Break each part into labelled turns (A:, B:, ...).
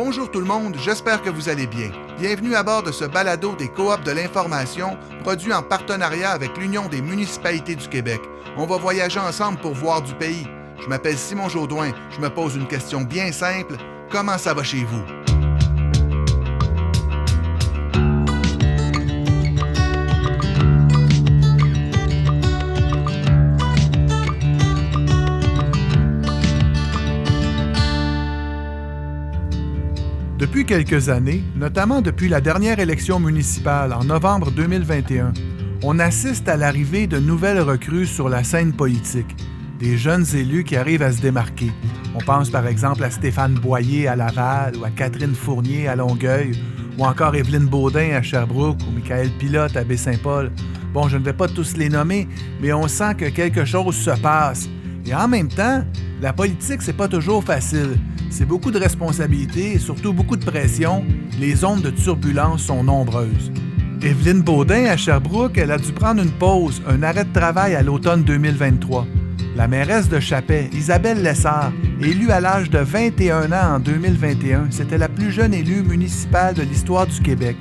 A: Bonjour tout le monde, j'espère que vous allez bien. Bienvenue à bord de ce balado des Coops de l'information, produit en partenariat avec l'Union des municipalités du Québec. On va voyager ensemble pour voir du pays. Je m'appelle Simon Jaudoin, je me pose une question bien simple. Comment ça va chez vous? Depuis quelques années, notamment depuis la dernière élection municipale en novembre 2021, on assiste à l'arrivée de nouvelles recrues sur la scène politique, des jeunes élus qui arrivent à se démarquer. On pense par exemple à Stéphane Boyer à Laval ou à Catherine Fournier à Longueuil ou encore Évelyne Baudin à Sherbrooke ou Michael Pilote à Baie-Saint-Paul. Bon, je ne vais pas tous les nommer, mais on sent que quelque chose se passe. Et en même temps, la politique, c'est pas toujours facile. C'est beaucoup de responsabilités et surtout beaucoup de pression. Les zones de turbulence sont nombreuses. Évelyne Baudin à Sherbrooke, elle a dû prendre une pause, un arrêt de travail à l'automne 2023. La mairesse de Chapais, Isabelle Lessard, élue à l'âge de 21 ans en 2021, c'était la plus jeune élue municipale de l'histoire du Québec.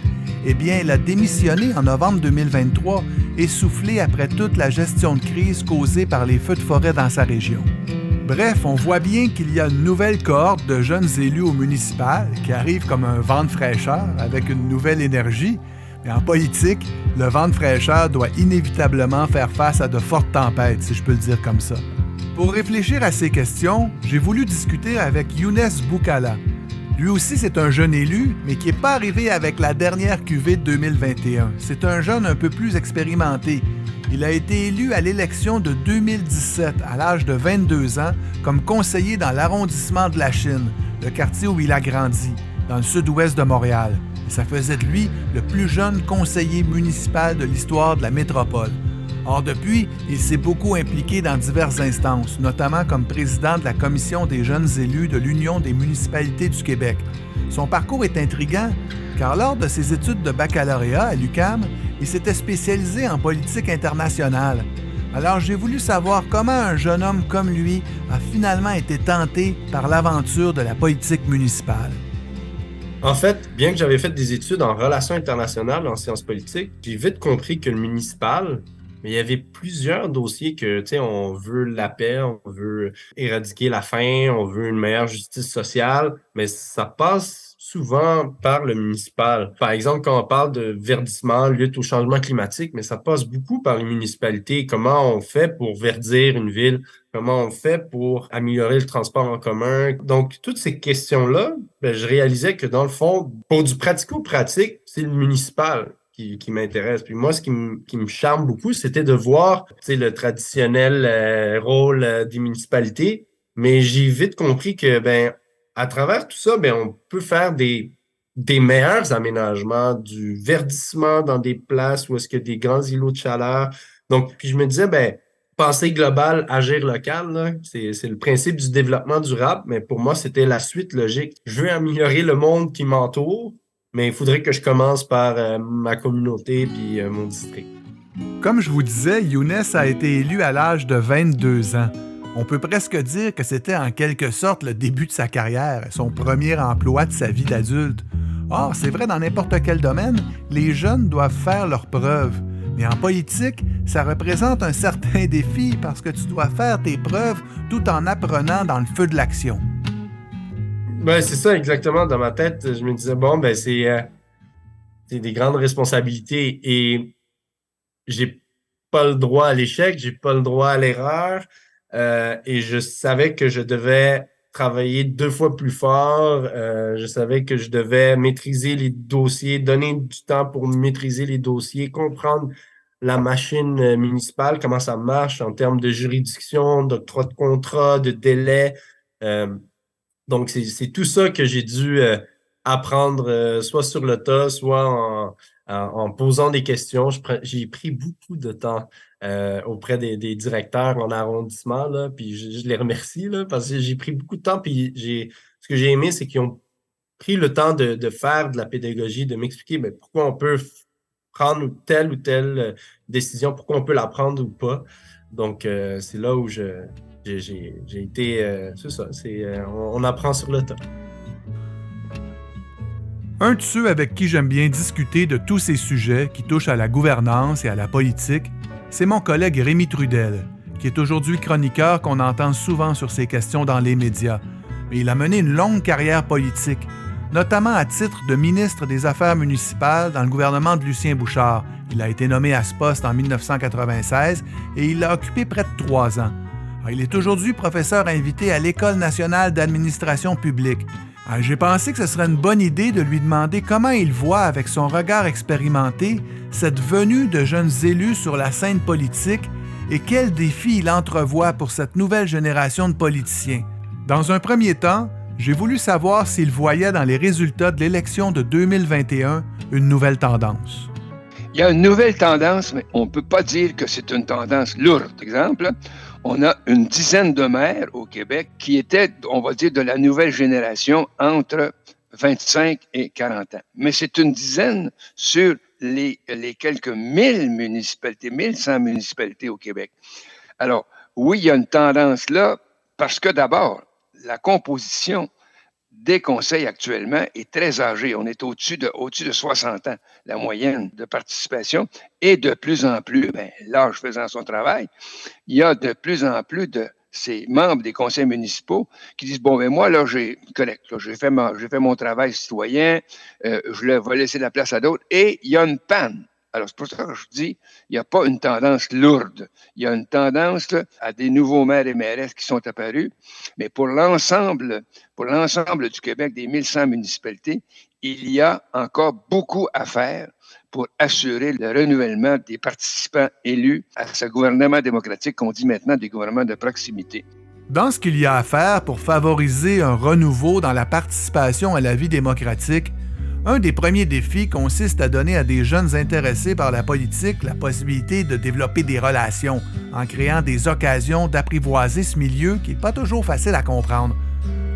A: Eh bien, elle a démissionné en novembre 2023, essoufflée après toute la gestion de crise causée par les feux de forêt dans sa région. Bref, on voit bien qu'il y a une nouvelle cohorte de jeunes élus au municipal qui arrivent comme un vent de fraîcheur avec une nouvelle énergie. Mais en politique, le vent de fraîcheur doit inévitablement faire face à de fortes tempêtes, si je peux le dire comme ça. Pour réfléchir à ces questions, j'ai voulu discuter avec Younes Boukala. Lui aussi, c'est un jeune élu, mais qui n'est pas arrivé avec la dernière cuvée de 2021. C'est un jeune un peu plus expérimenté. Il a été élu à l'élection de 2017, à l'âge de 22 ans, comme conseiller dans l'arrondissement de la Chine, le quartier où il a grandi, dans le sud-ouest de Montréal. Et ça faisait de lui le plus jeune conseiller municipal de l'histoire de la métropole. Or, depuis, il s'est beaucoup impliqué dans diverses instances, notamment comme président de la Commission des jeunes élus de l'Union des municipalités du Québec. Son parcours est intriguant, car lors de ses études de baccalauréat à l'UQAM, il s'était spécialisé en politique internationale. Alors j'ai voulu savoir comment un jeune homme comme lui a finalement été tenté par l'aventure de la politique municipale.
B: En fait, bien que j'avais fait des études en relations internationales, en sciences politiques, j'ai vite compris que le municipal, il y avait plusieurs dossiers que, tu sais, on veut la paix, on veut éradiquer la faim, on veut une meilleure justice sociale, mais ça passe souvent par le municipal. Par exemple, quand on parle de verdissement, lutte au changement climatique, mais ça passe beaucoup par les municipalités. Comment on fait pour verdir une ville? Comment on fait pour améliorer le transport en commun? Donc, toutes ces questions-là, je réalisais que dans le fond, pour du pratico-pratique, c'est le municipal qui m'intéresse. Puis moi, ce qui me charme beaucoup, c'était de voir, tu sais, le traditionnel rôle des municipalités. Mais j'ai vite compris que, à travers tout ça, on peut faire des meilleurs aménagements, du verdissement dans des places où est-ce qu'il y a des grands îlots de chaleur. Donc, puis je me disais, penser global, agir local, là, c'est le principe du développement durable, mais pour moi, c'était la suite logique. Je veux améliorer le monde qui m'entoure, mais il faudrait que je commence par ma communauté puis mon district.
A: Comme je vous disais, Younes a été élu à l'âge de 22 ans. On peut presque dire que c'était en quelque sorte le début de sa carrière, son premier emploi de sa vie d'adulte. Or, c'est vrai dans n'importe quel domaine, les jeunes doivent faire leurs preuves. Mais en politique, ça représente un certain défi parce que tu dois faire tes preuves tout en apprenant dans le feu de l'action.
B: C'est ça exactement. Dans ma tête, je me disais, c'est des grandes responsabilités et j'ai pas le droit à l'échec, j'ai pas le droit à l'erreur. Et je savais que je devais travailler 2 fois plus fort. Je savais que je devais maîtriser les dossiers, donner du temps pour maîtriser les dossiers, comprendre la machine municipale, comment ça marche en termes de juridiction, d'octroi de contrat, de délai. Donc, c'est tout ça que j'ai dû apprendre soit sur le tas, soit en posant des questions. J'ai pris beaucoup de temps auprès des directeurs en arrondissement, là, puis je les remercie là, parce que j'ai pris beaucoup de temps. Puis ce que j'ai aimé, c'est qu'ils ont pris le temps de faire de la pédagogie, de m'expliquer pourquoi on peut prendre telle ou telle décision, pourquoi on peut la prendre ou pas. Donc, c'est là où j'ai été... c'est ça, on apprend sur le tas.
A: Un de ceux avec qui j'aime bien discuter de tous ces sujets qui touchent à la gouvernance et à la politique, c'est mon collègue Rémi Trudel, qui est aujourd'hui chroniqueur qu'on entend souvent sur ces questions dans les médias. Mais il a mené une longue carrière politique, notamment à titre de ministre des Affaires municipales dans le gouvernement de Lucien Bouchard. Il a été nommé à ce poste en 1996 et il l'a occupé près de 3 ans. Il est aujourd'hui professeur invité à l'École nationale d'administration publique. J'ai pensé que ce serait une bonne idée de lui demander comment il voit, avec son regard expérimenté, cette venue de jeunes élus sur la scène politique et quels défis il entrevoit pour cette nouvelle génération de politiciens. Dans un premier temps, j'ai voulu savoir s'il voyait dans les résultats de l'élection de 2021 une nouvelle tendance.
C: Il y a une nouvelle tendance, mais on ne peut pas dire que c'est une tendance lourde. Exemple, on a une dizaine de maires au Québec qui étaient, on va dire, de la nouvelle génération entre 25 et 40 ans. Mais c'est une dizaine sur les quelques 1000 municipalités, 1100 municipalités au Québec. Alors, oui, il y a une tendance là, parce que d'abord, la composition des conseils actuellement est très âgée. On est au-dessus de 60 ans, la moyenne de participation. Et de plus en plus, l'âge faisant son travail, il y a de plus en plus de ces membres des conseils municipaux qui disent, moi, là, j'ai fait mon travail citoyen, je vais laisser la place à d'autres, et il y a une panne. Alors, c'est pour ça que je dis, il n'y a pas une tendance lourde. Il y a une tendance à des nouveaux maires et mairesses qui sont apparus. Mais pour l'ensemble du Québec, des 1100 municipalités, il y a encore beaucoup à faire pour assurer le renouvellement des participants élus à ce gouvernement démocratique qu'on dit maintenant des gouvernements de proximité.
A: Dans ce qu'il y a à faire pour favoriser un renouveau dans la participation à la vie démocratique, un des premiers défis consiste à donner à des jeunes intéressés par la politique la possibilité de développer des relations, en créant des occasions d'apprivoiser ce milieu qui n'est pas toujours facile à comprendre.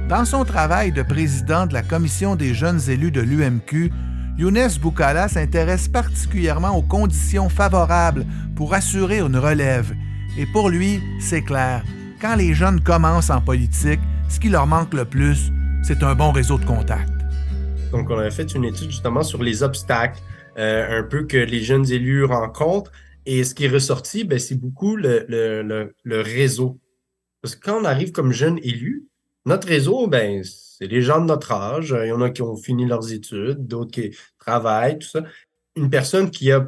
A: Dans son travail de président de la Commission des jeunes élus de l'UMQ, Younes Boukala s'intéresse particulièrement aux conditions favorables pour assurer une relève. Et pour lui, c'est clair, quand les jeunes commencent en politique, ce qui leur manque le plus, c'est un bon réseau de contacts.
B: Donc, on a fait une étude justement sur les obstacles un peu que les jeunes élus rencontrent. Et ce qui est ressorti, c'est beaucoup le réseau. Parce que quand on arrive comme jeune élu, notre réseau, c'est les gens de notre âge. Il y en a qui ont fini leurs études, d'autres qui travaillent, tout ça. Une personne qui a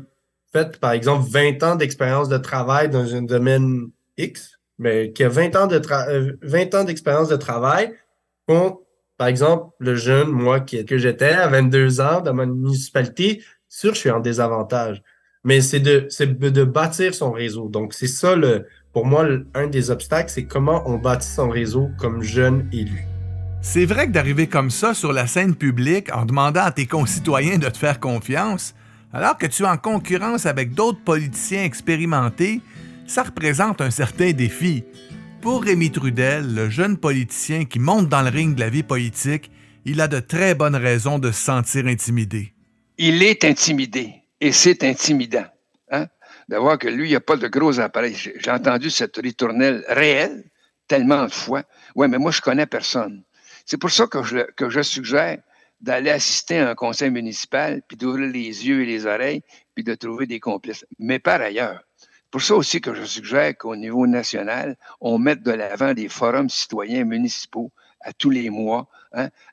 B: fait, par exemple, 20 ans d'expérience de travail dans un domaine X, qui a 20 ans d'expérience de travail, contre, par exemple, le jeune, moi, que j'étais à 22 ans dans ma municipalité, sûr, je suis en désavantage. Mais c'est de bâtir son réseau. Donc, c'est ça, pour moi, un des obstacles, c'est comment on bâtit son réseau comme jeune élu.
A: C'est vrai que d'arriver comme ça sur la scène publique en demandant à tes concitoyens de te faire confiance, alors que tu es en concurrence avec d'autres politiciens expérimentés, ça représente un certain défi. Pour Rémi Trudel, le jeune politicien qui monte dans le ring de la vie politique, il a de très bonnes raisons de se sentir intimidé.
C: Il est intimidé et c'est intimidant. D'avoir que lui, il n'y a pas de gros appareils. J'ai entendu cette ritournelle réelle tellement de fois. Oui, mais moi, je connais personne. C'est pour ça que je suggère d'aller assister à un conseil municipal, puis d'ouvrir les yeux et les oreilles, puis de trouver des complices. Mais par ailleurs, pour ça aussi que je suggère qu'au niveau national, on mette de l'avant des forums citoyens municipaux à tous les mois,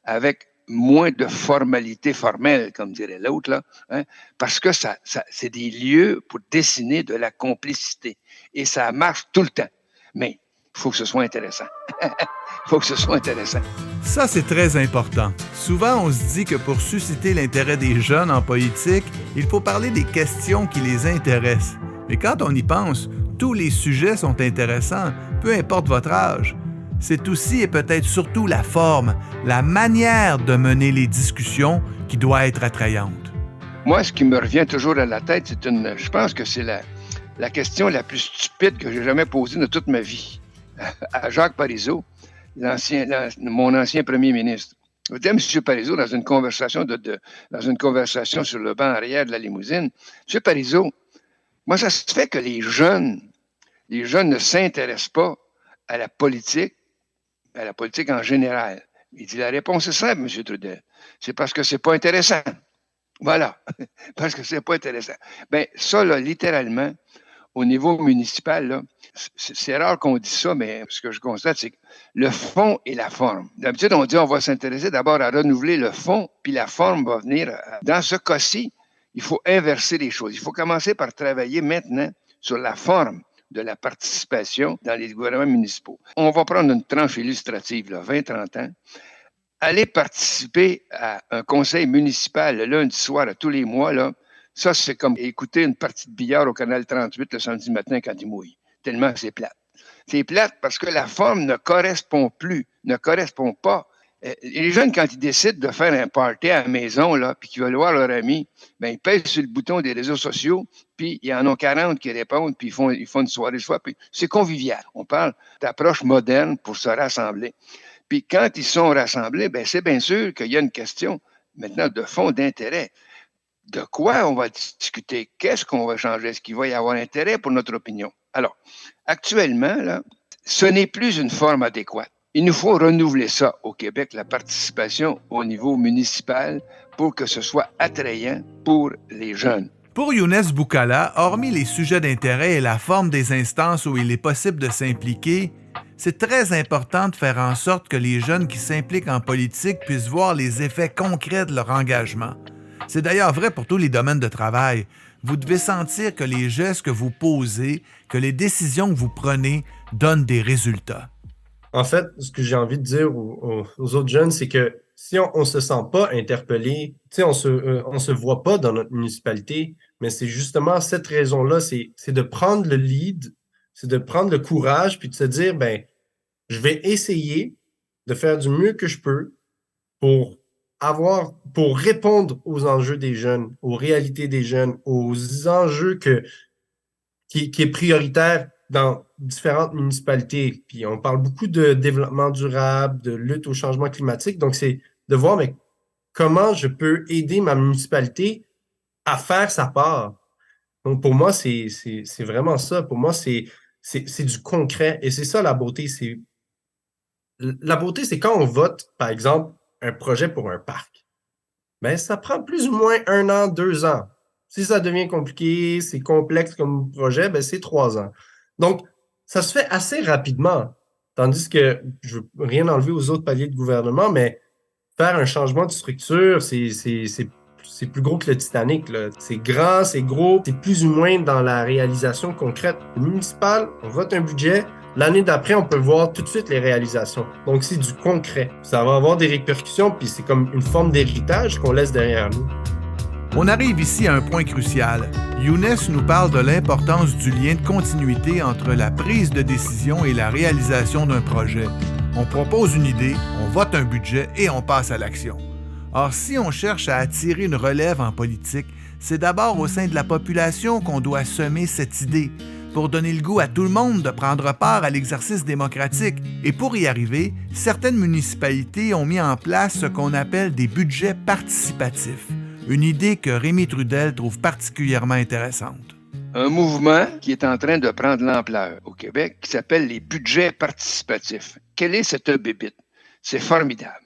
C: avec moins de formalités formelles, comme dirait l'autre, là, parce que ça, c'est des lieux pour dessiner de la complicité. Et ça marche tout le temps. Mais il faut que ce soit intéressant. Il faut que ce soit intéressant.
A: Ça, c'est très important. Souvent, on se dit que pour susciter l'intérêt des jeunes en politique, il faut parler des questions qui les intéressent. Mais quand on y pense, tous les sujets sont intéressants, peu importe votre âge. C'est aussi et peut-être surtout la forme, la manière de mener les discussions qui doit être attrayante.
C: Moi, ce qui me revient toujours à la tête, je pense que c'est la question la plus stupide que j'ai jamais posée de toute ma vie. À Jacques Parizeau, mon ancien premier ministre. Je disais à M. Parizeau, dans une conversation sur le banc arrière de la limousine, M. Parizeau, moi, ça se fait que les jeunes ne s'intéressent pas à la politique en général. Il dit, la réponse est simple, M. Trudel. C'est parce que c'est pas intéressant. Voilà. Parce que c'est pas intéressant. Ben, ça, là, littéralement, au niveau municipal, là, c'est rare qu'on dise ça, mais ce que je constate, c'est que le fond et la forme. D'habitude, on dit on va s'intéresser d'abord à renouveler le fond, puis la forme va venir. Dans ce cas-ci, il faut inverser les choses. Il faut commencer par travailler maintenant sur la forme de la participation dans les gouvernements municipaux. On va prendre une tranche illustrative, 20-30 ans. Aller participer à un conseil municipal le lundi soir à tous les mois, là, ça, c'est comme écouter une partie de billard au canal 38 le samedi matin quand il mouille. Tellement c'est plate. C'est plate parce que la forme ne correspond pas. Les jeunes, quand ils décident de faire un party à la maison, là, puis qu'ils veulent voir leurs amis, ben, ils pèsent sur le bouton des réseaux sociaux, puis il y en a 40 qui répondent, puis ils font une soirée de soir, puis c'est convivial. On parle d'approche moderne pour se rassembler. Puis quand ils sont rassemblés, ben, c'est bien sûr qu'il y a une question maintenant de fond d'intérêt. De quoi on va discuter? Qu'est-ce qu'on va changer? Est-ce qu'il va y avoir intérêt pour notre opinion? Alors, actuellement, là, ce n'est plus une forme adéquate. Il nous faut renouveler ça au Québec, la participation au niveau municipal, pour que ce soit attrayant pour les jeunes.
A: Pour Younes Boucala, hormis les sujets d'intérêt et la forme des instances où il est possible de s'impliquer, c'est très important de faire en sorte que les jeunes qui s'impliquent en politique puissent voir les effets concrets de leur engagement. C'est d'ailleurs vrai pour tous les domaines de travail. Vous devez sentir que les gestes que vous posez, que les décisions que vous prenez donnent des résultats.
B: En fait, ce que j'ai envie de dire aux autres jeunes, c'est que si on se sent pas interpellé, on se voit pas dans notre municipalité, mais c'est justement cette raison-là, c'est de prendre le lead, c'est de prendre le courage, puis de se dire, ben, je vais essayer de faire du mieux que je peux pour répondre aux enjeux des jeunes, aux réalités des jeunes, aux enjeux qui est prioritaire dans différentes municipalités. Puis on parle beaucoup de développement durable, de lutte au changement climatique. Donc, c'est de voir mais, comment je peux aider ma municipalité à faire sa part. Donc, pour moi, c'est vraiment ça. Pour moi, c'est du concret. Et c'est ça la beauté. La beauté, c'est quand on vote, par exemple, un projet pour un parc. Ben, ça prend plus ou moins 1 an, 2 ans. Si ça devient compliqué, c'est complexe comme projet, ben c'est 3 ans. Donc, ça se fait assez rapidement. Tandis que, je veux rien enlever aux autres paliers de gouvernement, mais faire un changement de structure, c'est plus gros que le Titanic, là. C'est grand, c'est gros, c'est plus ou moins dans la réalisation concrète. Le municipal, on vote un budget. L'année d'après, on peut voir tout de suite les réalisations. Donc, c'est du concret. Ça va avoir des répercussions, puis c'est comme une forme d'héritage qu'on laisse derrière nous.
A: On arrive ici à un point crucial. Younes nous parle de l'importance du lien de continuité entre la prise de décision et la réalisation d'un projet. On propose une idée, on vote un budget et on passe à l'action. Or, si on cherche à attirer une relève en politique, c'est d'abord au sein de la population qu'on doit semer cette idée, pour donner le goût à tout le monde de prendre part à l'exercice démocratique. Et pour y arriver, certaines municipalités ont mis en place ce qu'on appelle des budgets participatifs, une idée que Rémi Trudel trouve particulièrement intéressante.
C: Un mouvement qui est en train de prendre l'ampleur au Québec qui s'appelle les budgets participatifs. Quelle est cette bébite? C'est formidable.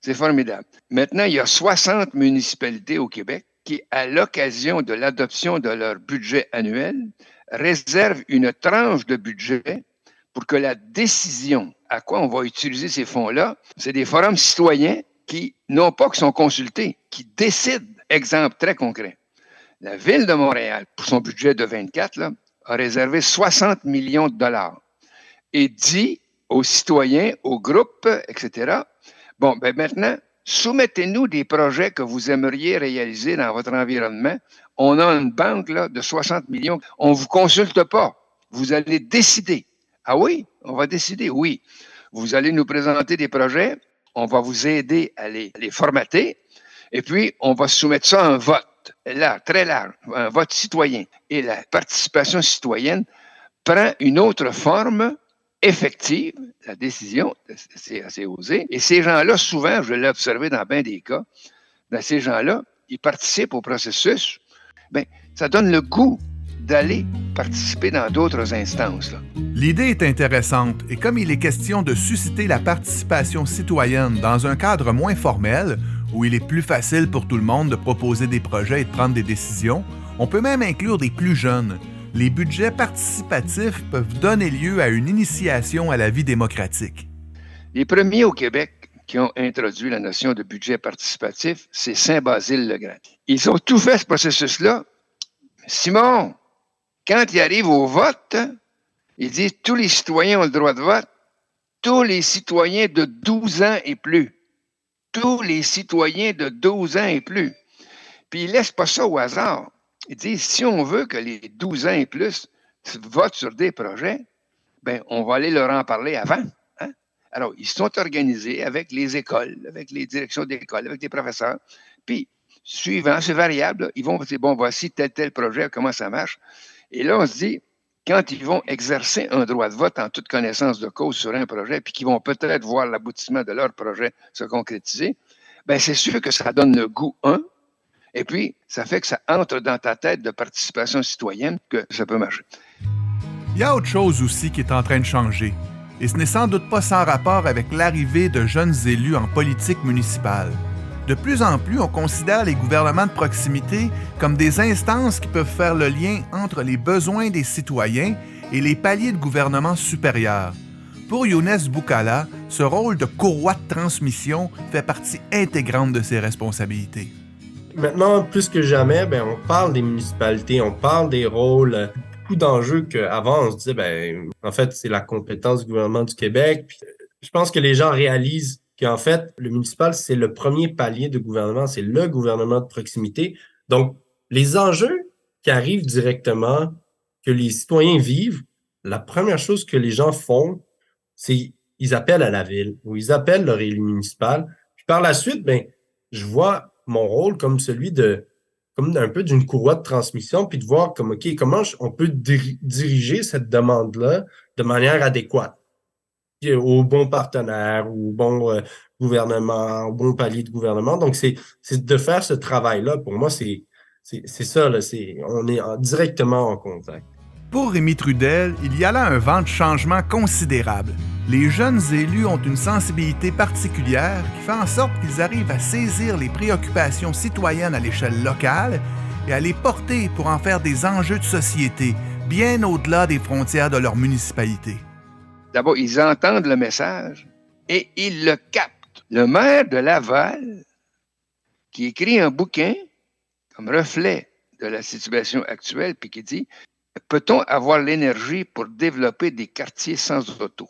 C: C'est formidable. Maintenant, il y a 60 municipalités au Québec qui, à l'occasion de l'adoption de leur budget annuel, réservent une tranche de budget pour que la décision à quoi on va utiliser ces fonds-là, c'est des forums citoyens qui, non pas qui sont consultés, qui décident. Exemple très concret. La Ville de Montréal, pour son budget de 24, là, a réservé 60 millions de dollars et dit aux citoyens, aux groupes, etc., bon, ben maintenant, soumettez-nous des projets que vous aimeriez réaliser dans votre environnement. On a une banque là, de 60 millions. On ne vous consulte pas. Vous allez décider. Ah oui? On va décider, oui. Vous allez nous présenter des projets. On va vous aider à les formater. Et puis, on va soumettre ça à un vote. Là, très large, un vote citoyen. Et la participation citoyenne prend une autre forme effective, la décision, c'est assez osé. Et ces gens-là, souvent, je l'ai observé dans bien des cas, ces gens-là, ils participent au processus. Bien, ça donne le goût d'aller participer dans d'autres instances, là.
A: L'idée est intéressante et comme il est question de susciter la participation citoyenne dans un cadre moins formel, où il est plus facile pour tout le monde de proposer des projets et de prendre des décisions, on peut même inclure des plus jeunes. Les budgets participatifs peuvent donner lieu à une initiation à la vie démocratique.
C: Les premiers au Québec qui ont introduit la notion de budget participatif, c'est Saint-Basile-le-Grand. Ils ont tout fait ce processus-là. Simon, quand il arrive au vote, ils disent tous les citoyens ont le droit de vote, tous les citoyens de 12 ans et plus. Tous les citoyens de 12 ans et plus. Puis ils ne laissent pas ça au hasard. Ils disent, si on veut que les 12 ans et plus votent sur des projets, ben on va aller leur en parler avant. Hein? Alors, ils sont organisés avec les écoles, avec les directions d'école, avec les professeurs. Puis, suivant, c'est variable, là, ils vont dire, bon, voici tel projet, comment ça marche. Et là, on se dit, quand ils vont exercer un droit de vote en toute connaissance de cause sur un projet, puis qu'ils vont peut-être voir l'aboutissement de leur projet se concrétiser, bien, c'est sûr que ça donne le goût, et puis ça fait que ça entre dans ta tête de participation citoyenne que ça peut marcher.
A: Il y a autre chose aussi qui est en train de changer, et ce n'est sans doute pas sans rapport avec l'arrivée de jeunes élus en politique municipale. De plus en plus, on considère les gouvernements de proximité comme des instances qui peuvent faire le lien entre les besoins des citoyens et les paliers de gouvernement supérieurs. Pour Younes Boucala, ce rôle de courroie de transmission fait partie intégrante de ses responsabilités.
B: Maintenant, plus que jamais, on parle des municipalités, on parle des rôles, beaucoup d'enjeux qu'avant, on se disait, en fait, c'est la compétence du gouvernement du Québec. Puis, je pense que les gens réalisent qu'en fait, le municipal, c'est le premier palier de gouvernement, c'est le gouvernement de proximité. Donc, les enjeux qui arrivent directement, que les citoyens vivent, la première chose que les gens font, c'est ils appellent à la ville ou ils appellent leur élu municipal. Puis par la suite, je vois mon rôle comme celui comme un peu d'une courroie de transmission, puis de voir comment on peut diriger cette demande-là de manière adéquate. Au bon partenaire, au bon gouvernement, au bon palier de gouvernement. Donc, c'est de faire ce travail-là. Pour moi, c'est ça. Là, on est directement en contact.
A: Pour Rémi Trudel, il y a là un vent de changement considérable. Les jeunes élus ont une sensibilité particulière qui fait en sorte qu'ils arrivent à saisir les préoccupations citoyennes à l'échelle locale et à les porter pour en faire des enjeux de société, bien au-delà des frontières de leur municipalité.
C: D'abord, ils entendent le message et ils le captent. Le maire de Laval, qui écrit un bouquin comme reflet de la situation actuelle, puis qui dit « Peut-on avoir l'énergie pour développer des quartiers sans auto? »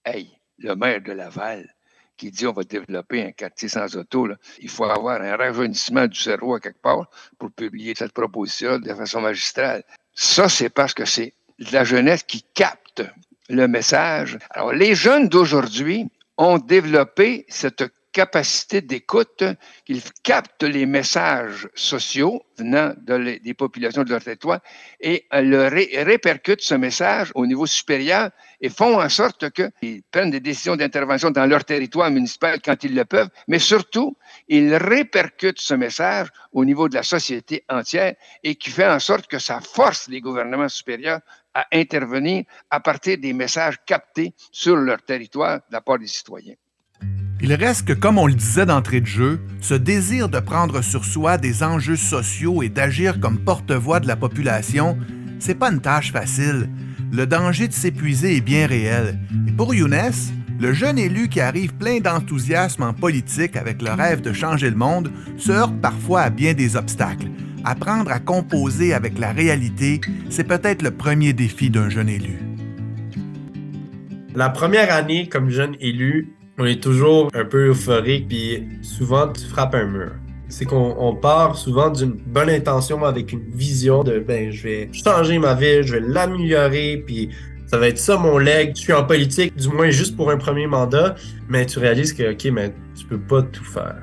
C: Hey, le maire de Laval qui dit « On va développer un quartier sans auto, là, il faut avoir un rajeunissement du cerveau à quelque part pour publier cette proposition de façon magistrale. » Ça, c'est parce que c'est la jeunesse qui capte le message. Alors, les jeunes d'aujourd'hui ont développé cette capacité d'écoute, qu'ils captent les messages sociaux venant des populations de leur territoire et répercutent ce message au niveau supérieur et font en sorte qu'ils prennent des décisions d'intervention dans leur territoire municipal quand ils le peuvent, mais surtout, ils répercutent ce message au niveau de la société entière et qui fait en sorte que ça force les gouvernements supérieurs à intervenir à partir des messages captés sur leur territoire de la part des citoyens.
A: Il reste que, comme on le disait d'entrée de jeu, ce désir de prendre sur soi des enjeux sociaux et d'agir comme porte-voix de la population, c'est pas une tâche facile. Le danger de s'épuiser est bien réel. Et pour Younes, le jeune élu qui arrive plein d'enthousiasme en politique avec le rêve de changer le monde se heurte parfois à bien des obstacles. Apprendre à composer avec la réalité, c'est peut-être le premier défi d'un jeune élu.
B: La première année comme jeune élu, on est toujours un peu euphorique, puis souvent tu frappes un mur. C'est qu'on part souvent d'une bonne intention avec une vision de je vais changer ma ville, je vais l'améliorer, puis ça va être ça mon leg. Je suis en politique, du moins juste pour un premier mandat, mais tu réalises que tu peux pas tout faire.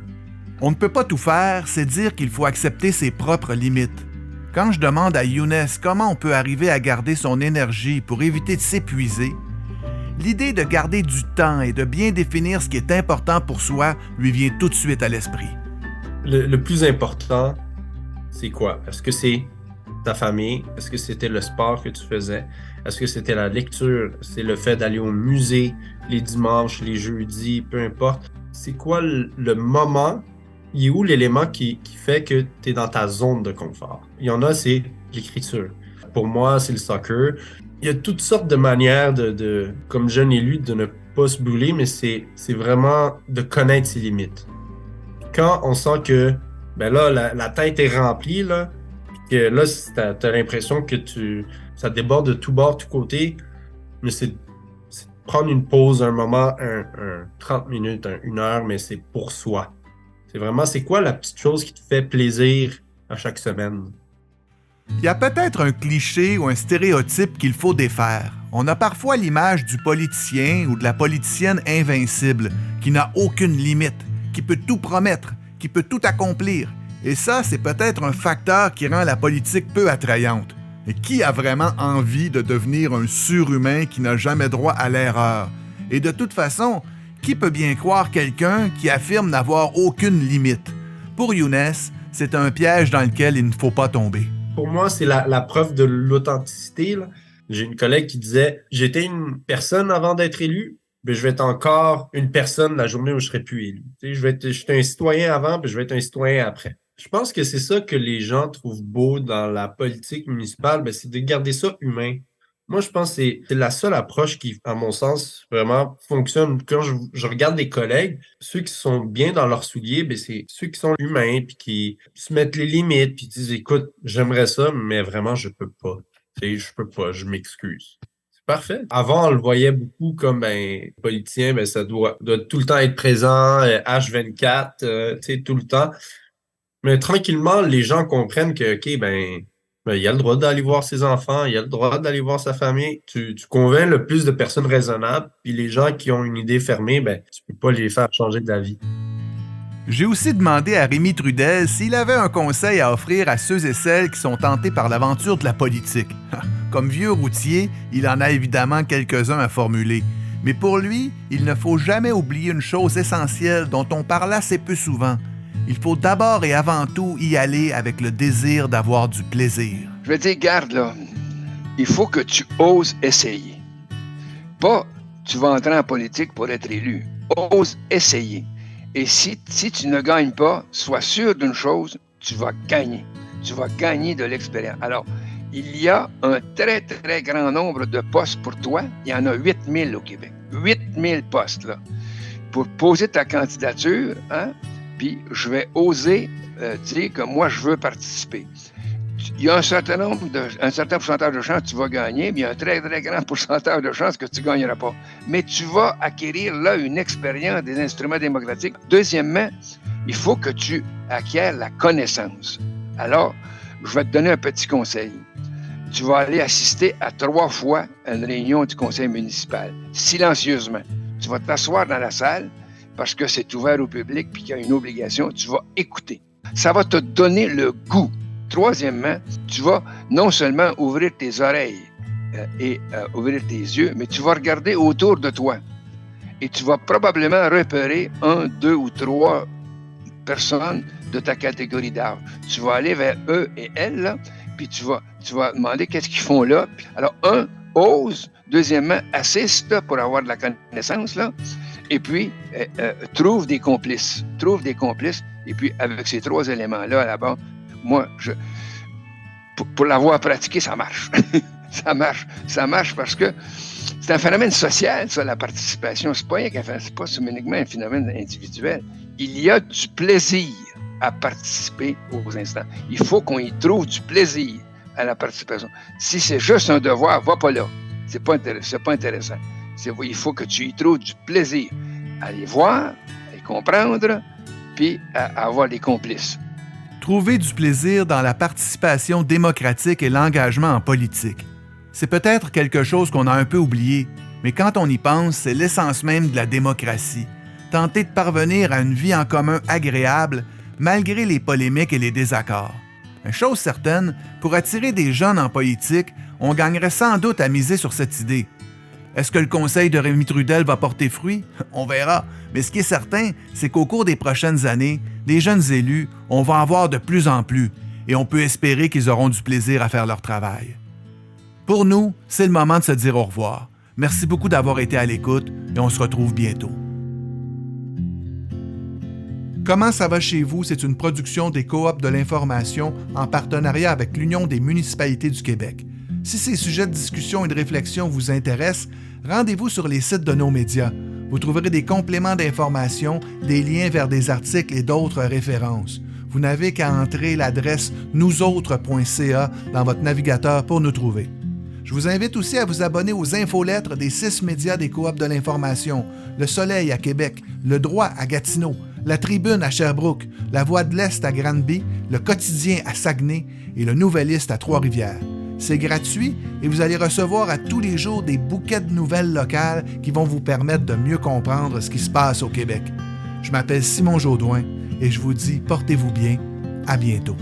A: On ne peut pas tout faire, c'est dire qu'il faut accepter ses propres limites. Quand je demande à Younes comment on peut arriver à garder son énergie pour éviter de s'épuiser, l'idée de garder du temps et de bien définir ce qui est important pour soi lui vient tout de suite à l'esprit.
B: Le plus important, c'est quoi? Est-ce que c'est ta famille? Est-ce que c'était le sport que tu faisais? Est-ce que c'était la lecture? C'est le fait d'aller au musée les dimanches, les jeudis, peu importe. C'est quoi le moment? Il est où l'élément qui fait que tu es dans ta zone de confort? Il y en a, c'est l'écriture. Pour moi, c'est le soccer. Il y a toutes sortes de manières comme jeune élu, de ne pas se brûler, mais c'est vraiment de connaître ses limites. Quand on sent que ben là, la tête est remplie, là, que là, t'as l'impression que ça déborde de tout bord, tout côté, mais c'est de prendre une pause, un moment, un 30 minutes, une heure, mais c'est pour soi. C'est quoi la petite chose qui te fait plaisir à chaque semaine?
A: Il y a peut-être un cliché ou un stéréotype qu'il faut défaire. On a parfois l'image du politicien ou de la politicienne invincible, qui n'a aucune limite, qui peut tout promettre, qui peut tout accomplir. Et ça, c'est peut-être un facteur qui rend la politique peu attrayante. Et qui a vraiment envie de devenir un surhumain qui n'a jamais droit à l'erreur? Et de toute façon, qui peut bien croire quelqu'un qui affirme n'avoir aucune limite? Pour Younes, c'est un piège dans lequel il ne faut pas tomber.
B: Pour moi, c'est la preuve de l'authenticité, là. J'ai une collègue qui disait « J'étais une personne avant d'être élu, mais je vais être encore une personne la journée où je serai plus élu. J'étais un citoyen avant, puis je vais être un citoyen après. » Je pense que c'est ça que les gens trouvent beau dans la politique municipale, ben, c'est de garder ça humain. Moi, je pense que c'est la seule approche qui, à mon sens, vraiment fonctionne. Quand je regarde les collègues, ceux qui sont bien dans leurs souliers, ben, c'est ceux qui sont humains, puis qui se mettent les limites, puis disent, écoute, j'aimerais ça, mais vraiment, je peux pas. Je peux pas, je m'excuse. C'est parfait. Avant, on le voyait beaucoup comme ben politicien, ben, ça doit tout le temps être présent, H24, tout le temps. Mais tranquillement, les gens comprennent que, OK, ben, il a le droit d'aller voir ses enfants, il a le droit d'aller voir sa famille. Tu convaincs le plus de personnes raisonnables, puis les gens qui ont une idée fermée, ben, tu peux pas les faire changer d'avis.
A: J'ai aussi demandé à Rémi Trudel s'il avait un conseil à offrir à ceux et celles qui sont tentés par l'aventure de la politique. Comme vieux routier, il en a évidemment quelques-uns à formuler. Mais pour lui, il ne faut jamais oublier une chose essentielle dont on parle assez peu souvent. Il faut d'abord et avant tout y aller avec le désir d'avoir du plaisir.
C: Je vais dire, garde là, il faut que tu oses essayer. Pas, tu vas entrer en politique pour être élu. Ose essayer. Et si tu ne gagnes pas, sois sûr d'une chose, tu vas gagner. Tu vas gagner de l'expérience. Alors, il y a un très, très grand nombre de postes pour toi. Il y en a 8000 au Québec. 8000 postes, là. Pour poser ta candidature, hein, puis je vais oser dire que moi, je veux participer. Il y a un certain pourcentage de chances que tu vas gagner, mais il y a un très, très grand pourcentage de chances que tu ne gagneras pas. Mais tu vas acquérir là une expérience des instruments démocratiques. Deuxièmement, il faut que tu acquières la connaissance. Alors, je vais te donner un petit conseil. Tu vas aller assister à 3 fois à une réunion du conseil municipal, silencieusement. Tu vas t'asseoir dans la salle, parce que c'est ouvert au public puis qu'il y a une obligation, tu vas écouter. Ça va te donner le goût. Troisièmement, tu vas non seulement ouvrir tes oreilles et ouvrir tes yeux, mais tu vas regarder autour de toi. Et tu vas probablement repérer 1, 2 ou 3 personnes de ta catégorie d'âge. Tu vas aller vers eux et elles, là, puis tu vas demander qu'est-ce qu'ils font là. Alors, ose. Deuxièmement, assiste pour avoir de la connaissance, là. Et puis, trouve des complices. Et puis, avec ces 3 éléments-là, là-bas, moi, pour l'avoir pratiqué, ça marche. Ça marche parce que c'est un phénomène social, ça, la participation. C'est pas uniquement un phénomène individuel. Il y a du plaisir à participer aux instants. Il faut qu'on y trouve du plaisir à la participation. Si c'est juste un devoir, va pas là. C'est pas intéressant. Il faut que tu y trouves du plaisir à les voir, à les comprendre, puis à avoir des complices.
A: Trouver du plaisir dans la participation démocratique et l'engagement en politique. C'est peut-être quelque chose qu'on a un peu oublié, mais quand on y pense, c'est l'essence même de la démocratie. Tenter de parvenir à une vie en commun agréable, malgré les polémiques et les désaccords. Une chose certaine, pour attirer des jeunes en politique, on gagnerait sans doute à miser sur cette idée. Est-ce que le conseil de Rémi Trudel va porter fruit? On verra. Mais ce qui est certain, c'est qu'au cours des prochaines années, des jeunes élus, on va en voir de plus en plus. et on peut espérer qu'ils auront du plaisir à faire leur travail. Pour nous, c'est le moment de se dire au revoir. Merci beaucoup d'avoir été à l'écoute et on se retrouve bientôt. Comment ça va chez vous? C'est une production des Coops de l'information en partenariat avec l'Union des municipalités du Québec. Si ces sujets de discussion et de réflexion vous intéressent, rendez-vous sur les sites de nos médias. Vous trouverez des compléments d'information, des liens vers des articles et d'autres références. Vous n'avez qu'à entrer l'adresse nousautres.ca dans votre navigateur pour nous trouver. Je vous invite aussi à vous abonner aux infolettres des 6 médias des Coops de l'information, Le Soleil à Québec, Le Droit à Gatineau, La Tribune à Sherbrooke, La Voix de l'Est à Granby, Le Quotidien à Saguenay et Le Nouvelliste à Trois-Rivières. C'est gratuit et vous allez recevoir à tous les jours des bouquets de nouvelles locales qui vont vous permettre de mieux comprendre ce qui se passe au Québec. Je m'appelle Simon Jaudoin et je vous dis portez-vous bien. À bientôt.